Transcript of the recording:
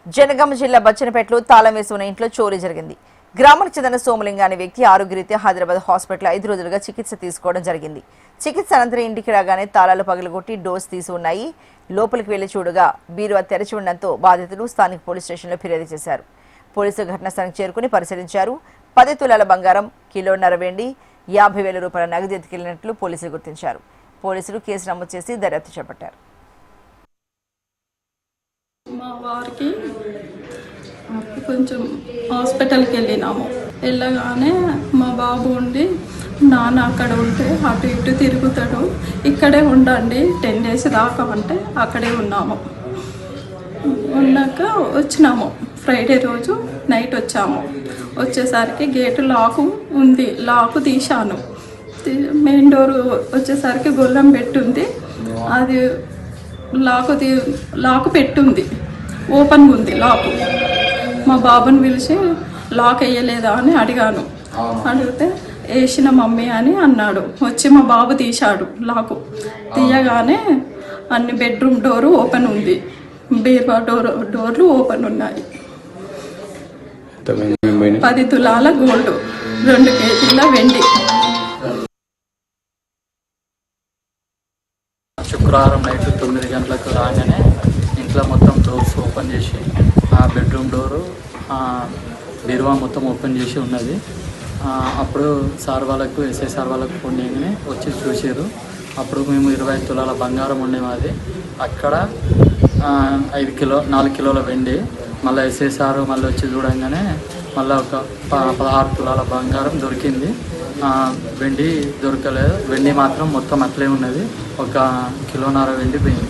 జనగామ జిల్లా బచ్చనపేటలో తాళం వేసి ఉన్న ఇంట్లో చోరీ జరిగింది. గ్రామానికి చెందిన సోమలింగ అనే వ్యక్తి ఆరోగ్యరీత్యా హైదరాబాద్ హాస్పిటల్ 5 రోజులుగా చికిత్స తీసుకోవడం జరిగింది. చికిత్స అనంతరం ఇంటికి రాగానే తాళాలు పగలగొట్టి డోర్స్ తీసి ఉన్నాయి. లోపలికి వెళ్లి చూడగా బీరువా తెరిచి ఉండడంతో బాధితులు స్థానిక పోలీస్ స్టేషన్లో ఫిర్యాదు చేశారు. పోలీసులు ఘటనా స్థలానికి చేరుకుని పరిశీలించారు. 10 తులాల బంగారం, కిలోన్నర వెండి, 50,000 రూపాయల నగదు ఎత్తుకెళ్లినట్లు పోలీసులు గుర్తించారు. పోలీసులు కేసు నమోదు చేసి దర్యాప్తు చేపట్టారు. మా వారికి కొంచెం హాస్పిటల్కి వెళ్ళగానే మా బాబు ఉండి నాన్న అక్కడ ఉంటే అటు ఇటు తిరుగుతాడు, ఇక్కడే ఉండండి 10 days దాకా అంటే అక్కడే ఉన్నాము. ఉన్నాక వచ్చినాము. ఫ్రైడే రోజు నైట్ వచ్చేసరికి గేటు లాకు ఉంది. లాకు తీశాను. మెయిన్ డోర్ వచ్చేసరికి గొల్లం పెట్టుంది. అది లాకు పెట్టుంది, ఓపెన్గా ఉంది లాకు. మా బాబుని పిలిచి లాక్ వేయలేదా అని అడిగాను. అడిగితే వేసిన మమ్మీ అని అన్నాడు. వచ్చి మా బాబు తీశాడు. లాకు తీయగానే అన్ని బెడ్రూమ్ డోరు ఓపెన్ ఉంది, బీరువా డోర్లు ఓపెన్ ఉన్నాయి. 10 తులాల గోల్డ్, 2 కేజీల వెండి. శుక్రవారం నైట్ 9 గంటలకు రాగానే ఇంట్లో మొత్తం డోర్స్ ఓపెన్ చేసి ఆ బెడ్రూమ్ డోరు, బీరువా మొత్తం ఓపెన్ చేసి ఉన్నది. అప్పుడు సార్ వాళ్ళకు ఎస్ఐ సార్ వాళ్ళకు ఫోన్ చేయగానే వచ్చి చూసారు. అప్పుడు మేము 25 తులాల బంగారం ఉండేది. అక్కడ 4 కిలోల వెండి. మళ్ళీ ఎస్ఐ సార్ మళ్ళీ వచ్చి చూడంగానే మళ్ళీ ఒక 16 తులాల బంగారం దొరికింది. వెండి దొరకలేదు. వెండి మాత్రం మొత్తం అట్లే ఉన్నది. 1 కిలోన్నర వెండి పోయింది.